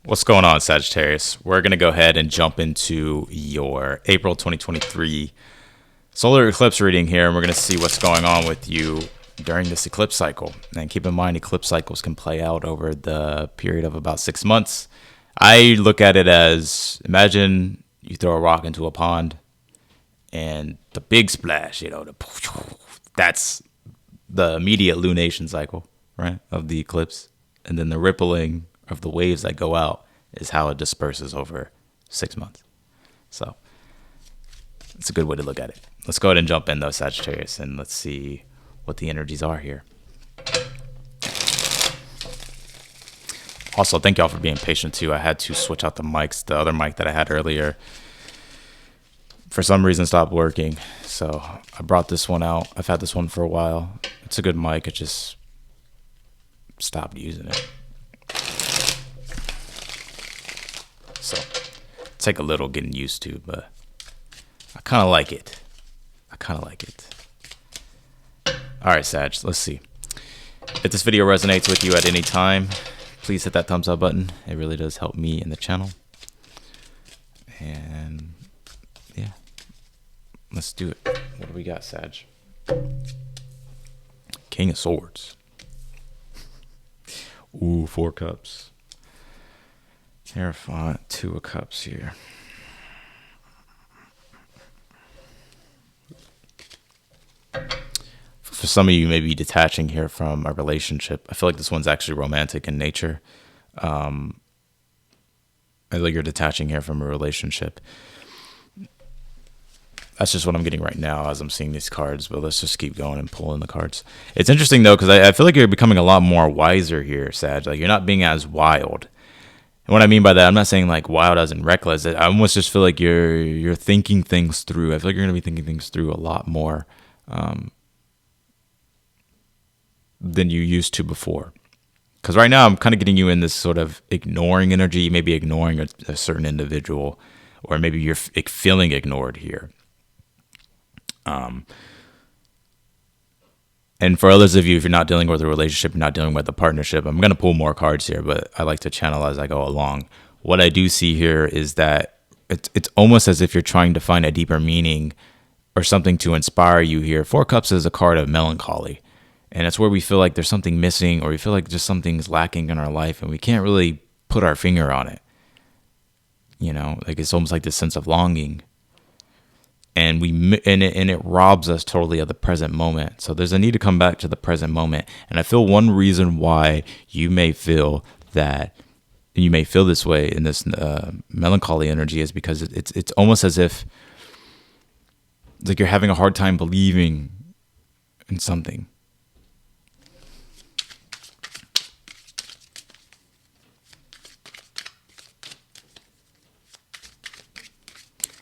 What's going on, Sagittarius? We're going to go ahead and jump into your April 2023 solar eclipse reading here, and we're going to see what's going on with you during this eclipse cycle. And keep in mind, eclipse cycles can play out over the period of about 6 months. I look at it as, imagine you throw a rock into a pond and the big splash, that's the immediate lunation cycle, right, of the eclipse. And then the rippling of the waves that go out is how it disperses over 6 months. So it's a good way to look at it. Let's go ahead and jump in though, Sagittarius, and let's see what the energies are here. Also, thank y'all for being patient too. I had to switch out the mics. The other mic that I had earlier, for some reason, stopped working. So I brought this one out. I've had this one for a while. It's a good mic. It just stopped using it. So take a little getting used to, but I kind of like it. All right, Sag, let's see. If this video resonates with you at any time, please hit that thumbs up button. It really does help me and the channel. And yeah, let's do it. What do we got, Sag? King of Swords. Ooh, 4 cups. Hierophant, 2 of cups here. For some of you, maybe detaching here from a relationship. I feel like this one's actually romantic in nature. I feel like you're detaching here from a relationship. That's just what I'm getting right now as I'm seeing these cards, but let's just keep going and pulling the cards. It's interesting though, because I feel like you're becoming a lot more wiser here, Sag. Like you're not being as wild. And what I mean by that, I'm not saying like wild as in reckless. I almost just feel like you're thinking things through. I feel like you're going to be thinking things through a lot more than you used to before. Because right now I'm kind of getting you in this sort of ignoring energy. You may be ignoring a certain individual, or maybe you're feeling ignored here. And for others of you, if you're not dealing with a relationship, you're not dealing with a partnership, I'm going to pull more cards here, but I like to channel as I go along. What I do see here is that it's almost as if you're trying to find a deeper meaning or something to inspire you here. 4 Cups is a card of melancholy. And it's where we feel like there's something missing, or we feel like just something's lacking in our life and we can't really put our finger on it. Like it's almost like this sense of longing. And it robs us totally of the present moment. So there's a need to come back to the present moment. And I feel one reason why you may feel this way in this melancholy energy is because it's almost as if it's like you're having a hard time believing in something.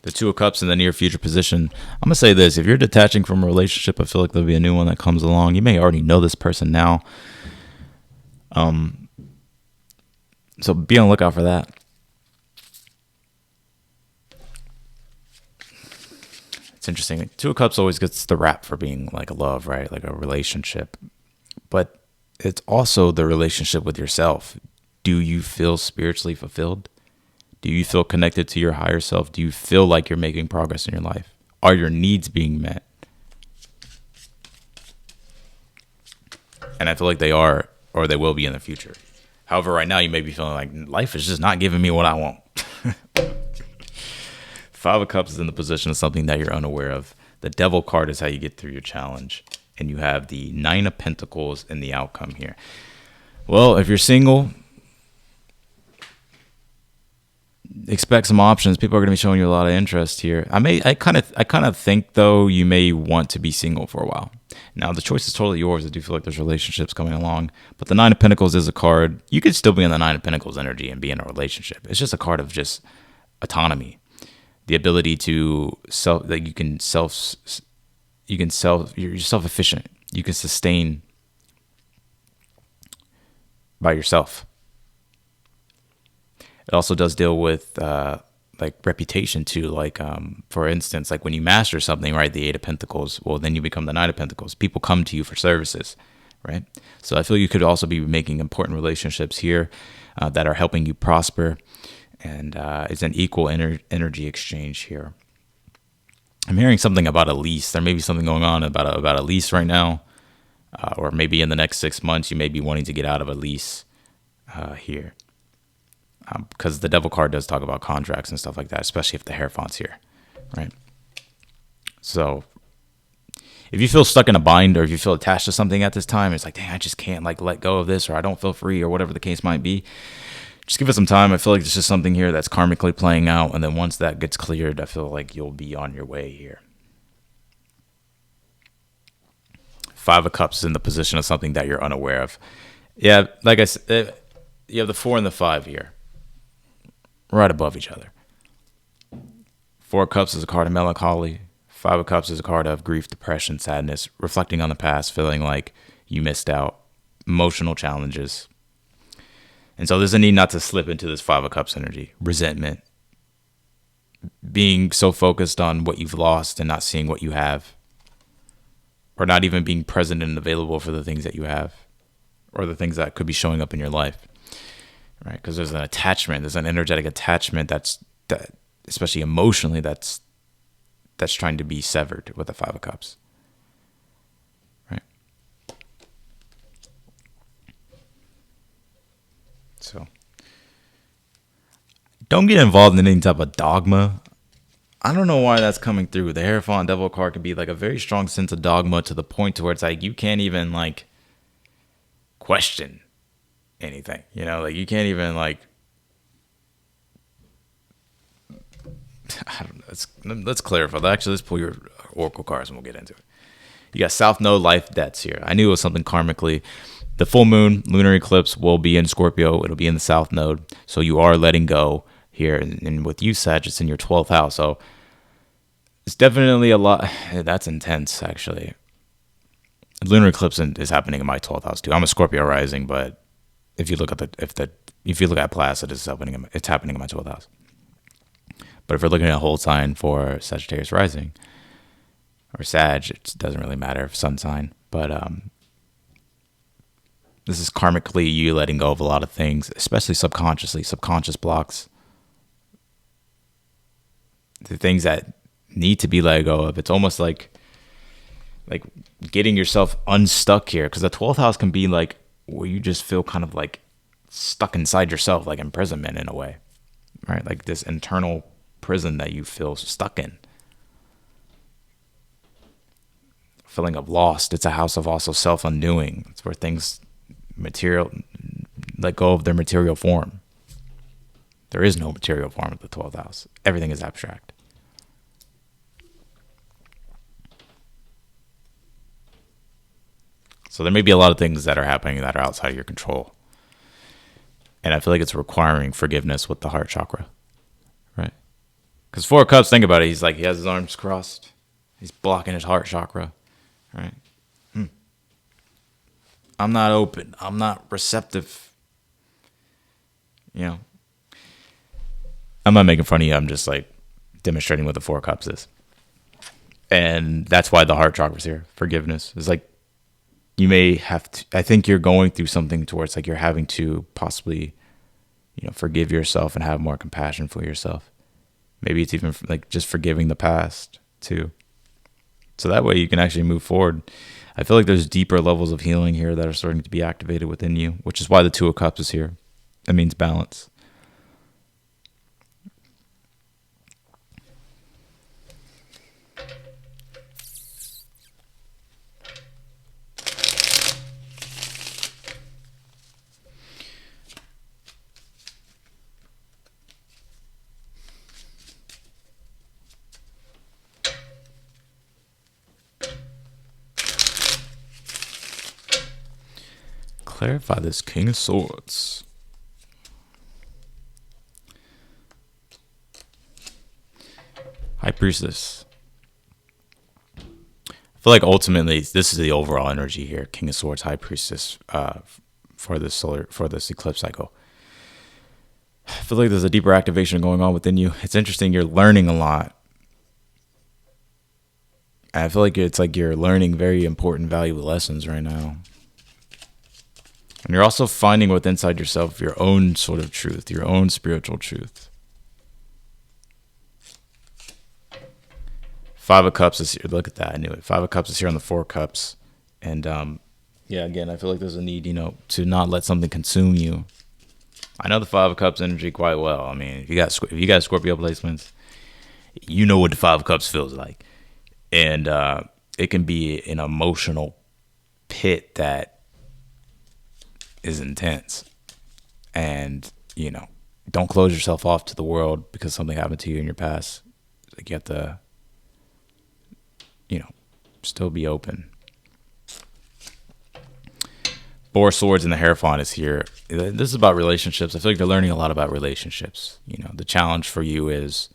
The 2 of Cups in the near future position. I'm going to say this. If you're detaching from a relationship, I feel like there'll be a new one that comes along. You may already know this person now. So be on the lookout for that. It's interesting. 2 of Cups always gets the rap for being like a love, right? Like a relationship. But it's also the relationship with yourself. Do you feel spiritually fulfilled? Do you feel connected to your higher self? Do you feel like you're making progress in your life? Are your needs being met? And I feel like they are, or they will be in the future. However, right now you may be feeling like life is just not giving me what I want. 5 of Cups is in the position of something that you're unaware of. The Devil card is how you get through your challenge. And you have the 9 of Pentacles in the outcome here. Well, if you're single, expect some options. People are going to be showing you a lot of interest here. I kind of think though you may want to be single for a while. Now the choice is totally yours. I do feel like there's relationships coming along, but the 9 of Pentacles is a card. You could still be in the 9 of Pentacles energy and be in a relationship. It's just a card of just autonomy, the ability to you're self-efficient. You can sustain by yourself. It also does deal with like reputation too. Like for instance, like when you master something, right? The 8 of Pentacles. Well, then you become the 9 of Pentacles. People come to you for services, right? So I feel you could also be making important relationships here that are helping you prosper, and it's an equal energy exchange here. I'm hearing something about a lease. There may be something going on about a lease right now, or maybe in the next 6 months you may be wanting to get out of a lease here, because the Devil card does talk about contracts and stuff like that, especially if the Hierophant's here, right? So if you feel stuck in a bind, or if you feel attached to something at this time, it's like, dang, I just can't like let go of this, or I don't feel free, or whatever the case might be. Just give it some time. I feel like it's just something here that's karmically playing out, and then once that gets cleared, I feel like you'll be on your way here. 5 of Cups is in the position of something that you're unaware of. Yeah, like I said, you have the 4 and the 5 here, right above each other. 4 of Cups is a card of melancholy. 5 of Cups is a card of grief, depression, sadness, reflecting on the past, feeling like you missed out, emotional challenges. And so there's a need not to slip into this 5 of Cups energy, resentment, being so focused on what you've lost and not seeing what you have, or not even being present and available for the things that you have, or the things that could be showing up in your life, right? Because there's an attachment, there's an energetic attachment that especially emotionally, that's trying to be severed with the 5 of Cups, right? So don't get involved in any type of dogma. I don't know why that's coming through. The Hierophant Devil card can be like a very strong sense of dogma, to the point to where it's like you can't even like question anything, like you can't even like, I don't know. Let's clarify that. Actually, let's pull your oracle cards and we'll get into it. You got South Node, life debts here. I knew it was something karmically. The full moon, lunar eclipse, will be in Scorpio. It'll be in the South Node. So you are letting go here. And with you, Sag, it's in your 12th house. So it's definitely a lot. That's intense, actually. Lunar eclipse is happening in my 12th house too. I'm a Scorpio rising, but if you look at if you look at Placid, it's happening in my 12th house. But if we're looking at a whole sign for Sagittarius rising or Sag, it doesn't really matter if sun sign. But this is karmically you letting go of a lot of things, especially subconsciously, subconscious blocks. The things that need to be let go of. It's almost like getting yourself unstuck here, because the 12th house can be like where you just feel kind of like stuck inside yourself, like imprisonment in a way, right? Like this internal prison that you feel stuck in, feeling of lost. It's a house of also self-undoing. It's where things let go of their material form. There is no material form of the 12th house. Everything is abstract. So there may be a lot of things that are happening that are outside of your control, and I feel like it's requiring forgiveness with the heart chakra, right? Because 4 of Cups, think about it. He's like, he has his arms crossed. He's blocking his heart chakra, right? I'm not open. I'm not receptive. I'm not making fun of you. I'm just like demonstrating what the 4 of Cups is. And that's why the heart chakra's here. Forgiveness. It's like you may have to, I think you're going through something towards like you're having to possibly, forgive yourself and have more compassion for yourself. Maybe it's even like just forgiving the past too. So that way you can actually move forward. I feel like there's deeper levels of healing here that are starting to be activated within you, which is why the 2 of Cups is here. That means balance. Clarify this King of Swords. High Priestess. I feel like ultimately this is the overall energy here. King of Swords, High Priestess, for this eclipse cycle. I feel like there's a deeper activation going on within you. It's interesting. You're learning a lot. And I feel like it's like you're learning very important, valuable lessons right now. And you're also finding within inside yourself your own sort of truth, your own spiritual truth. Five of Cups is here. Look at that. I knew it. Five of Cups is here on the Four of Cups. And yeah, again, I feel like there's a need, to not let something consume you. I know the Five of Cups energy quite well. I mean, if you got Scorpio placements, you know what the Five of Cups feels like. And it can be an emotional pit that is intense. And, don't close yourself off to the world because something happened to you in your past. Like, you have to, still be open. Four of Swords and the Hierophant is here. This is about relationships. I feel like you're learning a lot about relationships. The challenge for you is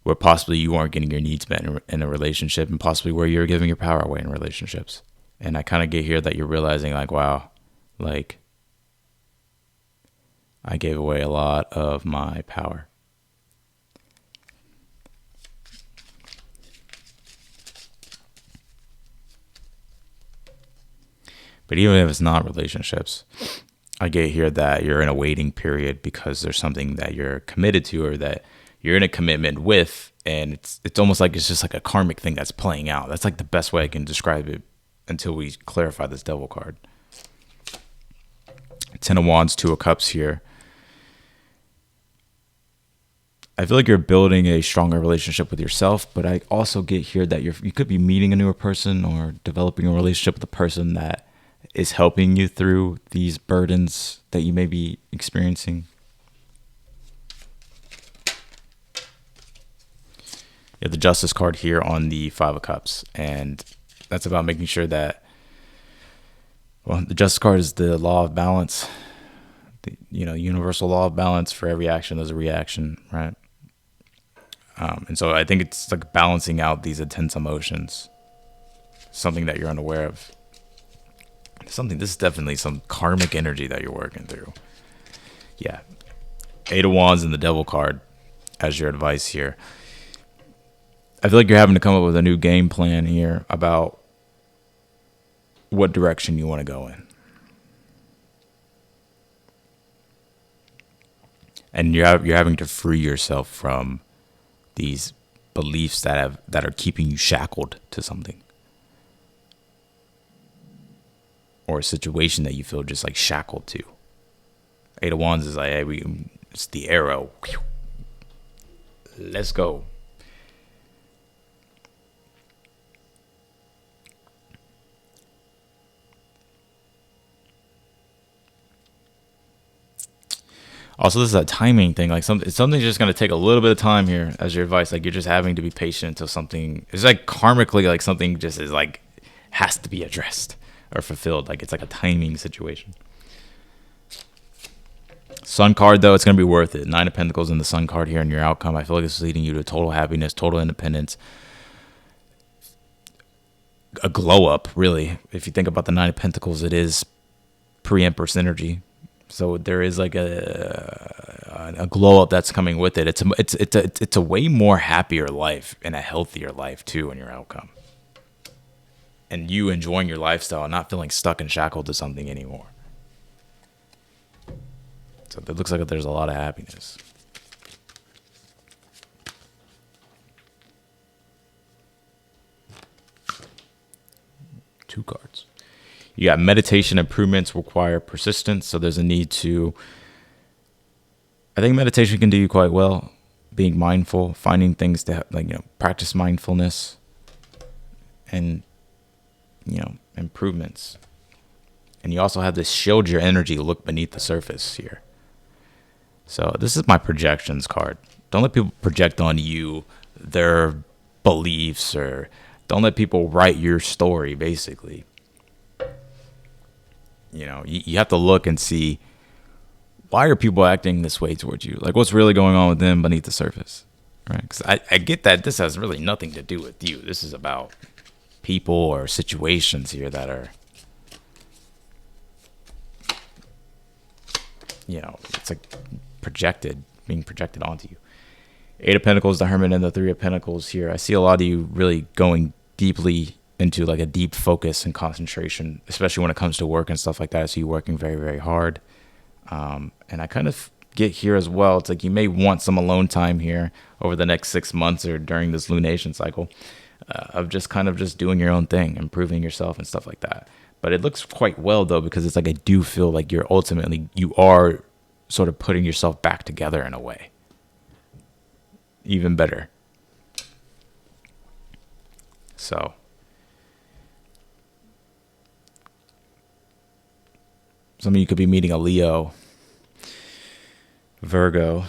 where possibly you aren't getting your needs met in a relationship, and possibly where you're giving your power away in relationships. And I kind of get here that you're realizing, like, wow, like, I gave away a lot of my power. But even if it's not relationships, I get here that you're in a waiting period because there's something that you're committed to or that you're in a commitment with, and it's almost like it's just like a karmic thing that's playing out. That's like the best way I can describe it until we clarify this Devil card. Ten of Wands, Two of Cups here. I feel like you're building a stronger relationship with yourself, but I also get here that you could be meeting a newer person or developing a relationship with a person that is helping you through these burdens that you may be experiencing. You have the Justice card here on the Five of Cups, and that's about making sure that, well, the Justice card is the law of balance, the universal law of balance. For every action there's a reaction, right? And so I think it's like balancing out these intense emotions, something that you're unaware of. This is definitely some karmic energy that you're working through. Yeah. Eight of Wands and the Devil card as your advice here. I feel like you're having to come up with a new game plan here about what direction you want to go in. And you're having to free yourself from these beliefs that are keeping you shackled to something. Or a situation that you feel just like shackled to. Eight of Wands is like, hey, it's the arrow. Let's go. Also, this is a timing thing. Like something's just going to take a little bit of time here as your advice. Like, you're just having to be patient until something, it's like karmically, like something just is like, has to be addressed or fulfilled. Like, it's like a timing situation. Sun card, though, it's going to be worth it. Nine of Pentacles and the Sun card here in your outcome. I feel like this is leading you to total happiness, total independence, a glow up, really. If you think about the Nine of Pentacles, it is pre-Empress energy. So there is like a glow up that's coming with it. It's a way more happier life and a healthier life too in your outcome. And you enjoying your lifestyle and not feeling stuck and shackled to something anymore. So it looks like there's a lot of happiness. Two cards. You got meditation improvements require persistence. So there's a need to, I think meditation can do you quite well. Being mindful, finding things to practice mindfulness and, improvements. And you also have this shield your energy, look beneath the surface here. So this is my projections card. Don't let people project on you their beliefs, or don't let people write your story, basically. You have to look and see, why are people acting this way towards you? Like, what's really going on with them beneath the surface, right? Because I get that this has really nothing to do with you. This is about people or situations here that are, it's like being projected onto you. Eight of Pentacles, the Hermit, and the Three of Pentacles here. I see a lot of you really going deeply into like a deep focus and concentration, especially when it comes to work and stuff like that. So you're working very, very hard. And I kind of get here as well. It's like you may want some alone time here over the next 6 months or during this lunation cycle, of just kind of just doing your own thing, improving yourself and stuff like that. But it looks quite well though, because it's like I do feel like you are sort of putting yourself back together in a way. Even better. So some of you could be meeting a Leo, Virgo,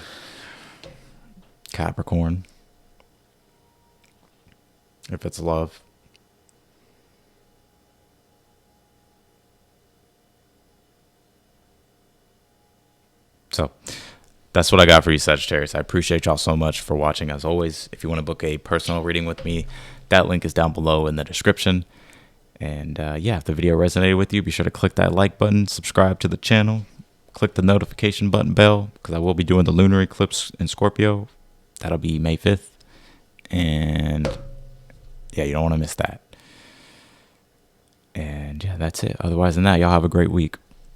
Capricorn, if it's love. So that's what I got for you, Sagittarius. I appreciate y'all so much for watching. As always, if you want to book a personal reading with me, that link is down below in the description. And yeah, if the video resonated with you, be sure to click that like button, subscribe to the channel, click the notification button bell, because I will be doing the lunar eclipse in Scorpio. That'll be May 5th. And yeah, you don't want to miss that. And yeah, that's it. Otherwise than that, y'all have a great week.